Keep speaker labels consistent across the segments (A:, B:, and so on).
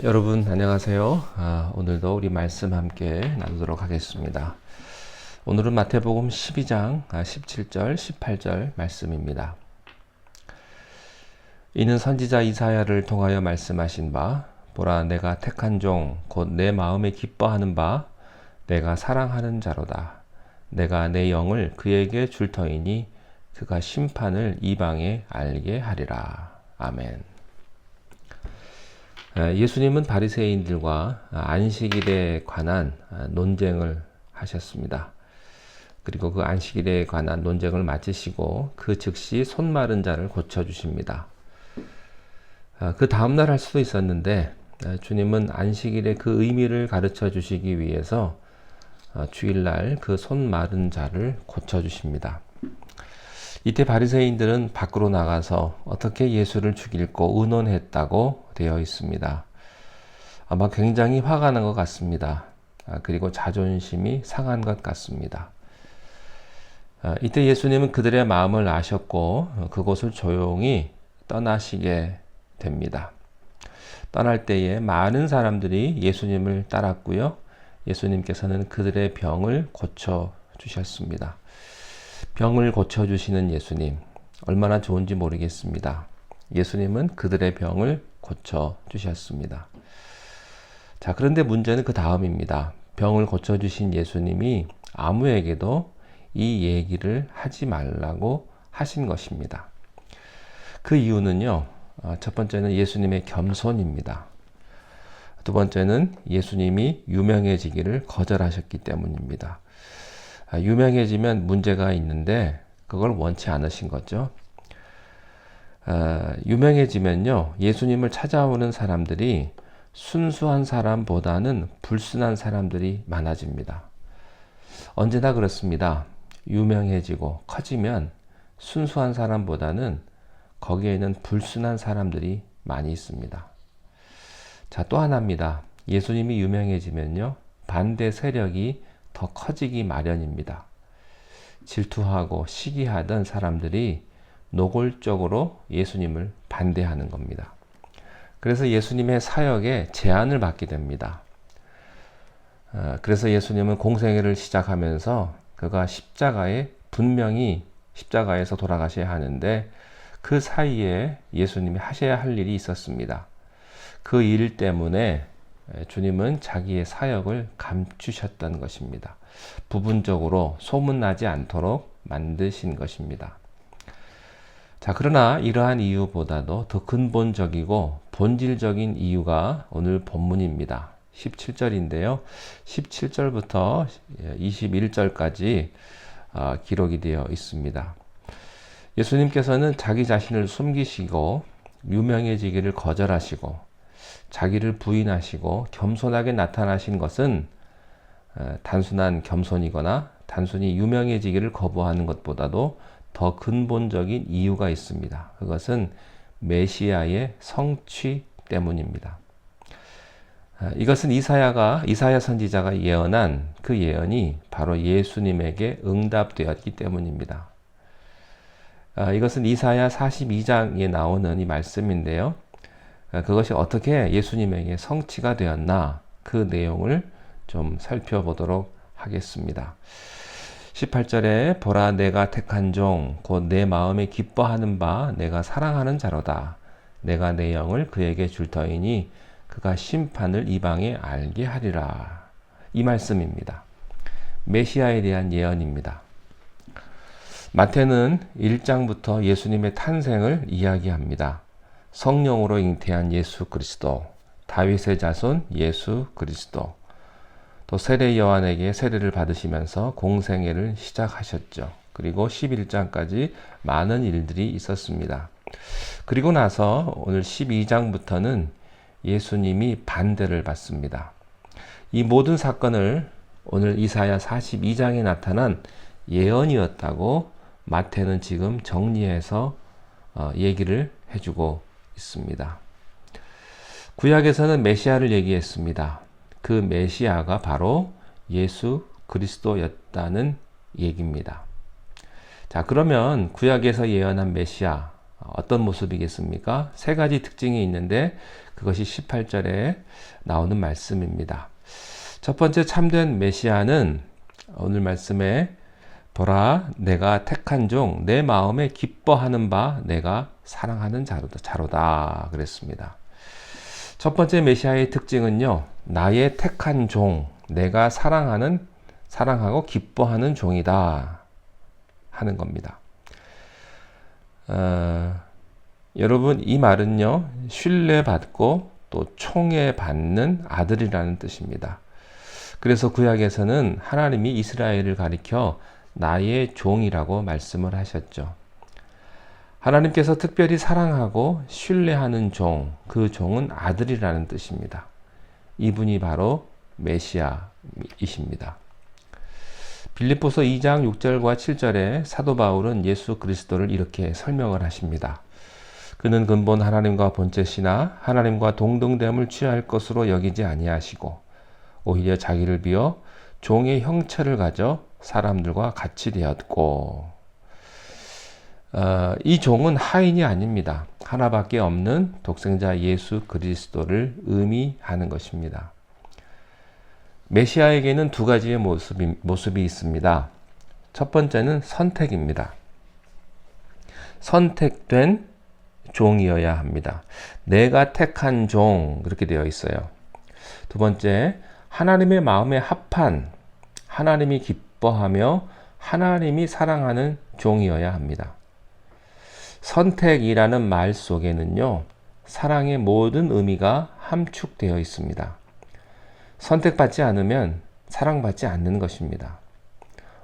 A: 여러분 안녕하세요. 오늘도 우리 말씀 함께 나누도록 하겠습니다. 오늘은 마태복음 12장 17절 18절 말씀입니다. 이는 선지자 이사야를 통하여 말씀하신 바 보라 내가 택한 종 곧 내 마음에 기뻐하는 바 내가 사랑하는 자로다. 내가 내 영을 그에게 줄 터이니 그가 심판을 이방에 알게 하리라. 아멘. 예수님은 바리새인들과 안식일에 관한 논쟁을 하셨습니다. 그리고 그 안식일에 관한 논쟁을 마치시고 그 즉시 손 마른 자를 고쳐주십니다. 그 다음날 할 수도 있었는데 주님은 안식일의 그 의미를 가르쳐 주시기 위해서 주일날 그 손 마른 자를 고쳐주십니다. 이때 바리새인들은 밖으로 나가서 어떻게 예수를 죽일고 의논했다고 되어 있습니다. 아마 굉장히 화가 난 것 같습니다. 그리고 자존심이 상한 것 같습니다. 이때 예수님은 그들의 마음을 아셨고 그곳을 조용히 떠나시게 됩니다. 떠날 때에 많은 사람들이 예수님을 따랐고요. 예수님께서는 그들의 병을 고쳐주셨습니다. 병을 고쳐주시는 예수님, 얼마나 좋은지 모르겠습니다. 예수님은 그들의 병을 고쳐주셨습니다. 자, 그런데 문제는 그 다음입니다. 병을 고쳐주신 예수님이 아무에게도 이 얘기를 하지 말라고 하신 것입니다. 그 이유는요, 첫 번째는 예수님의 겸손입니다. 두 번째는 예수님이 유명해지기를 거절하셨기 때문입니다. 유명해지면 문제가 있는데 그걸 원치 않으신 거죠. 유명해지면요, 예수님을 찾아오는 사람들이 순수한 사람보다는 불순한 사람들이 많아집니다. 언제나 그렇습니다. 유명해지고 커지면 순수한 사람보다는 거기에는 불순한 사람들이 많이 있습니다. 자, 또 하나입니다. 예수님이 유명해지면요, 반대 세력이 더 커지기 마련입니다. 질투하고 시기하던 사람들이 노골적으로 예수님을 반대하는 겁니다. 그래서 예수님의 사역에 제한을 받게 됩니다. 그래서 예수님은 공생애를 시작하면서 그가 분명히 십자가에서 돌아가셔야 하는데 그 사이에 예수님이 하셔야 할 일이 있었습니다. 그 일 때문에 주님은 자기의 사역을 감추셨던 것입니다. 부분적으로 소문나지 않도록 만드신 것입니다. 자, 그러나 이러한 이유보다도 더 근본적이고 본질적인 이유가 오늘 본문입니다. 17절인데요. 17절부터 21절까지 기록이 되어 있습니다. 예수님께서는 자기 자신을 숨기시고 유명해지기를 거절하시고 자기를 부인하시고 겸손하게 나타나신 것은 단순한 겸손이거나 단순히 유명해지기를 거부하는 것보다도 더 근본적인 이유가 있습니다. 그것은 메시아의 성취 때문입니다. 이것은 이사야 선지자가 예언한 그 예언이 바로 예수님에게 응답되었기 때문입니다. 이것은 이사야 42장에 나오는 이 말씀인데요. 그것이 어떻게 예수님에게 성취가 되었나 그 내용을 좀 살펴보도록 하겠습니다. 18절에 보라 내가 택한 종 곧 내 마음에 기뻐하는 바 내가 사랑하는 자로다. 내가 내 영을 그에게 줄 터이니 그가 심판을 이방에 알게 하리라. 이 말씀입니다. 메시아에 대한 예언입니다. 마태는 1장부터 예수님의 탄생을 이야기합니다. 성령으로 잉태한 예수 그리스도, 다윗의 자손 예수 그리스도, 또 세례 요한에게 세례를 받으시면서 공생애를 시작하셨죠. 그리고 11장까지 많은 일들이 있었습니다. 그리고 나서 오늘 12장부터는 예수님이 반대를 받습니다. 이 모든 사건을 오늘 이사야 42장에 나타난 예언이었다고 마태는 지금 정리해서 얘기를 해주고 있습니다. 구약에서는 메시아를 얘기했습니다. 그 메시아가 바로 예수 그리스도였다는 얘기입니다. 자, 그러면 구약에서 예언한 메시아 어떤 모습이겠습니까? 세 가지 특징이 있는데 그것이 18절에 나오는 말씀입니다. 첫 번째 참된 메시아는 오늘 말씀에 보라 내가 택한 종 내 마음에 기뻐하는 바 내가 사랑하는 자로다 그랬습니다. 첫 번째 메시아의 특징은요. 나의 택한 종 내가 사랑하고 기뻐하는 종이다 하는 겁니다. 여러분 이 말은요. 신뢰받고 또 총애받는 아들이라는 뜻입니다. 그래서 구약에서는 하나님이 이스라엘을 가리켜 나의 종이라고 말씀을 하셨죠. 하나님께서 특별히 사랑하고 신뢰하는 종, 그 종은 아들이라는 뜻입니다. 이분이 바로 메시아이십니다. 빌립보서 2장 6절과 7절에 사도 바울은 예수 그리스도를 이렇게 설명을 하십니다. 그는 근본 하나님과 본체시나 하나님과 동등됨을 취할 것으로 여기지 아니하시고 오히려 자기를 비어 종의 형체를 가져 사람들과 같이 되었고 이 종은 하인이 아닙니다. 하나밖에 없는 독생자 예수 그리스도를 의미하는 것입니다. 메시아에게는 두 가지의 모습이 있습니다. 첫 번째는 선택입니다. 선택된 종이어야 합니다. 내가 택한 종 그렇게 되어 있어요. 두 번째, 하나님의 마음에 합한 하나님이 기뻐하며 하나님이 사랑하는 종이어야 합니다. 선택이라는 말 속에는요, 사랑의 모든 의미가 함축되어 있습니다. 선택받지 않으면 사랑받지 않는 것입니다.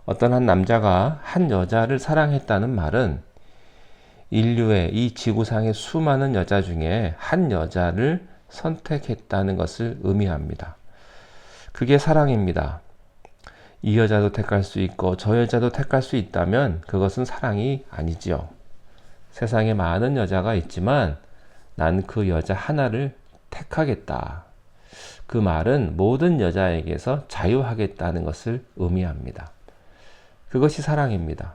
A: 어떤 한 남자가 한 여자를 사랑했다는 말은 인류의 이 지구상의 수많은 여자 중에 한 여자를 선택했다는 것을 의미합니다. 그게 사랑입니다. 이 여자도 택할 수 있고 저 여자도 택할 수 있다면 그것은 사랑이 아니지요. 세상에 많은 여자가 있지만 난 그 여자 하나를 택하겠다. 그 말은 모든 여자에게서 자유하겠다는 것을 의미합니다. 그것이 사랑입니다.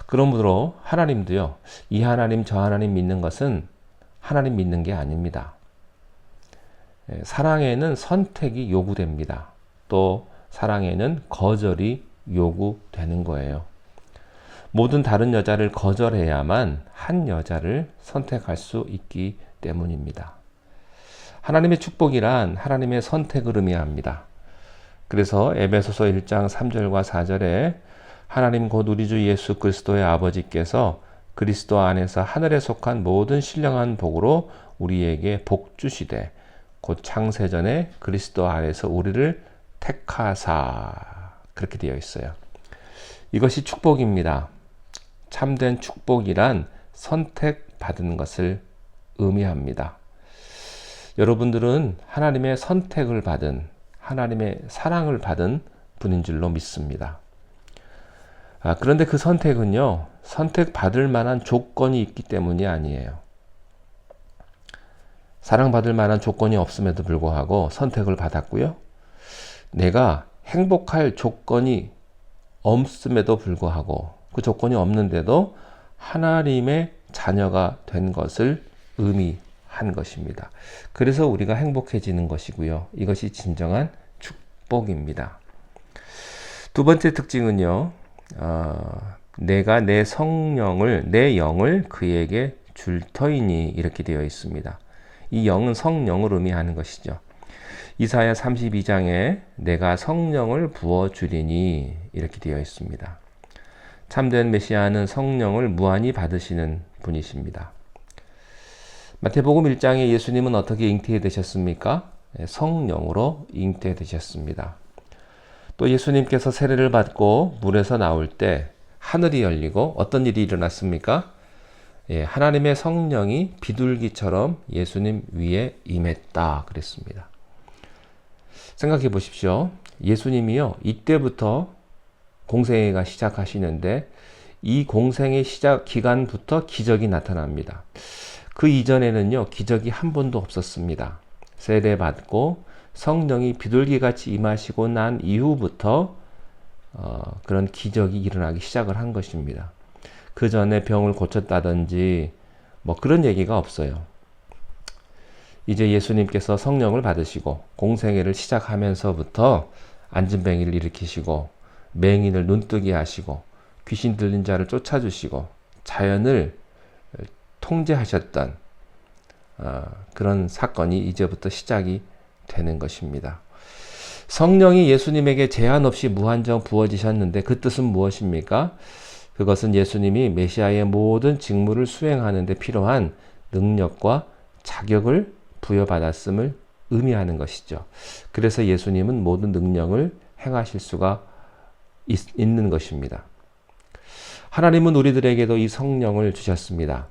A: 그러므로 하나님도요. 이 하나님 저 하나님 믿는 것은 하나님 믿는 게 아닙니다. 사랑에는 선택이 요구됩니다. 또 사랑에는 거절이 요구되는 거예요. 모든 다른 여자를 거절해야만 한 여자를 선택할 수 있기 때문입니다. 하나님의 축복이란 하나님의 선택을 의미합니다. 그래서 에베소서 1장 3절과 4절에 하나님 곧 우리 주 예수 그리스도의 아버지께서 그리스도 안에서 하늘에 속한 모든 신령한 복으로 우리에게 복 주시되 곧 창세전에 그리스도 안에서 우리를 택하사 그렇게 되어 있어요. 이것이 축복입니다. 참된 축복이란 선택받은 것을 의미합니다. 여러분들은 하나님의 선택을 받은 하나님의 사랑을 받은 분인 줄로 믿습니다. 그런데 그 선택은요, 선택받을 만한 조건이 있기 때문이 아니에요. 사랑받을 만한 조건이 없음에도 불구하고 선택을 받았고요. 내가 행복할 조건이 없음에도 불구하고 그 조건이 없는데도 하나님의 자녀가 된 것을 의미한 것입니다. 그래서 우리가 행복해지는 것이고요. 이것이 진정한 축복입니다. 두 번째 특징은요. 내가 내 영을 그에게 줄 터이니 이렇게 되어 있습니다. 이 영은 성령을 의미하는 것이죠. 이사야 32장에 내가 성령을 부어주리니 이렇게 되어 있습니다. 참된 메시아는 성령을 무한히 받으시는 분이십니다. 마태복음 1장에 예수님은 어떻게 잉태되셨습니까? 성령으로 잉태되셨습니다. 또 예수님께서 세례를 받고 물에서 나올 때 하늘이 열리고 어떤 일이 일어났습니까? 하나님의 성령이 비둘기처럼 예수님 위에 임했다 그랬습니다. 생각해 보십시오. 예수님이요, 이때부터 공생애가 시작하시는데 이 공생의 시작 기간부터 기적이 나타납니다. 그 이전에는요, 기적이 한 번도 없었습니다. 세례받고 성령이 비둘기같이 임하시고 난 이후부터 그런 기적이 일어나기 시작을 한 것입니다. 그 전에 병을 고쳤다든지 뭐 그런 얘기가 없어요. 이제 예수님께서 성령을 받으시고 공생애를 시작하면서부터 안진뱅이를 일으키시고 맹인을 눈뜨게 하시고 귀신 들린 자를 쫓아주시고 자연을 통제하셨던 그런 사건이 이제부터 시작이 되는 것입니다. 성령이 예수님에게 제한 없이 무한정 부어지셨는데 그 뜻은 무엇입니까? 그것은 예수님이 메시아의 모든 직무를 수행하는 데 필요한 능력과 자격을 부여받았음을 의미하는 것이죠. 그래서 예수님은 모든 능력을 행하실 수가 있는 것입니다. 하나님은 우리들에게도 이 성령을 주셨습니다.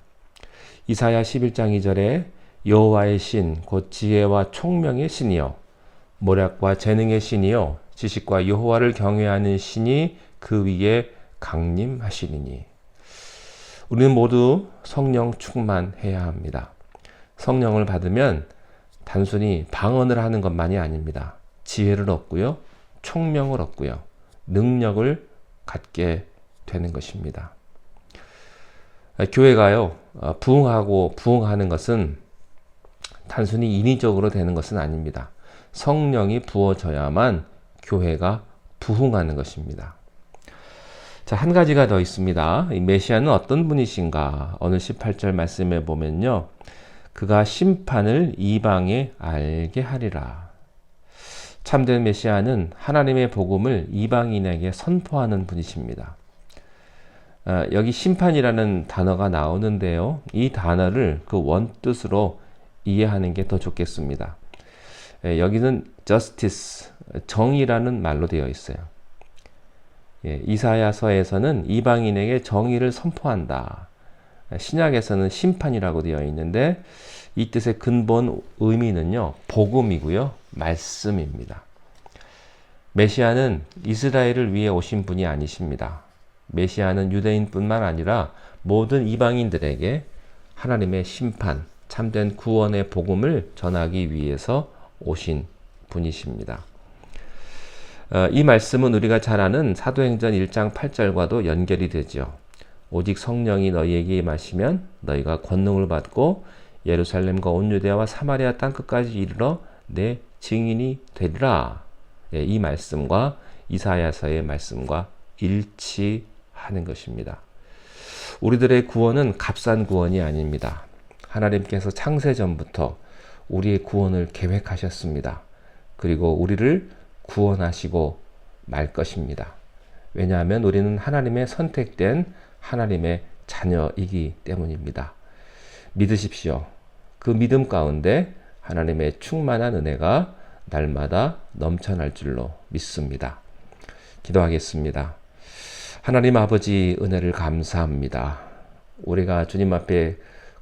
A: 이사야 11장 2절에 여호와의 신 곧 지혜와 총명의 신이요 모략과 재능의 신이요 지식과 여호와를 경외하는 신이 그 위에 강림하시리니. 우리는 모두 성령 충만해야 합니다. 성령을 받으면 단순히 방언을 하는 것만이 아닙니다. 지혜를 얻고요, 총명을 얻고요, 능력을 갖게 되는 것입니다. 교회가요, 부흥하는 것은 단순히 인위적으로 되는 것은 아닙니다. 성령이 부어져야만 교회가 부흥하는 것입니다. 자, 한 가지가 더 있습니다. 이 메시아는 어떤 분이신가? 오늘 18절 말씀에 보면요. 그가 심판을 이방에 알게 하리라. 참된 메시아는 하나님의 복음을 이방인에게 선포하는 분이십니다. 여기 심판이라는 단어가 나오는데요. 이 단어를 그 원뜻으로 이해하는 게 더 좋겠습니다. 여기는 justice, 정의라는 말로 되어 있어요. 이사야서에서는 이방인에게 정의를 선포한다. 신약에서는 심판이라고 되어 있는데 이 뜻의 근본 의미는요, 복음이고요, 말씀입니다. 메시아는 이스라엘을 위해 오신 분이 아니십니다. 메시아는 유대인뿐만 아니라 모든 이방인들에게 하나님의 심판, 참된 구원의 복음을 전하기 위해서 오신 분이십니다. 이 말씀은 우리가 잘 아는 사도행전 1장 8절과도 연결이 되죠. 오직 성령이 너희에게 임하시면 너희가 권능을 받고 예루살렘과 온 유대와 사마리아 땅끝까지 이르러 내 증인이 되리라. 이 말씀과 이사야서의 말씀과 일치하는 것입니다. 우리들의 구원은 값싼 구원이 아닙니다. 하나님께서 창세전부터 우리의 구원을 계획하셨습니다. 그리고 우리를 구원하시고 말 것입니다. 왜냐하면 우리는 하나님의 선택된 하나님의 자녀이기 때문입니다. 믿으십시오. 그 믿음 가운데 하나님의 충만한 은혜가 날마다 넘쳐날 줄로 믿습니다. 기도하겠습니다. 하나님 아버지, 은혜를 감사합니다. 우리가 주님 앞에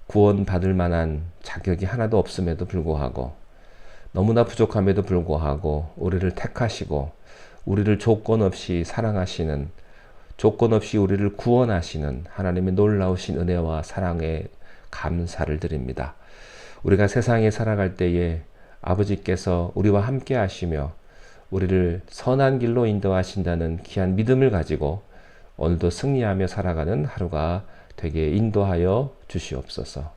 A: 구원받을 만한 자격이 하나도 없음에도 불구하고, 너무나 부족함에도 불구하고 우리를 택하시고 우리를 조건 없이 사랑하시는, 조건 없이 우리를 구원하시는 하나님의 놀라우신 은혜와 사랑에 감사를 드립니다. 우리가 세상에 살아갈 때에 아버지께서 우리와 함께 하시며 우리를 선한 길로 인도하신다는 귀한 믿음을 가지고 오늘도 승리하며 살아가는 하루가 되게 인도하여 주시옵소서.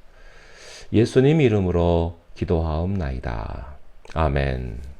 A: 예수님 이름으로 기도하옵나이다. 아멘.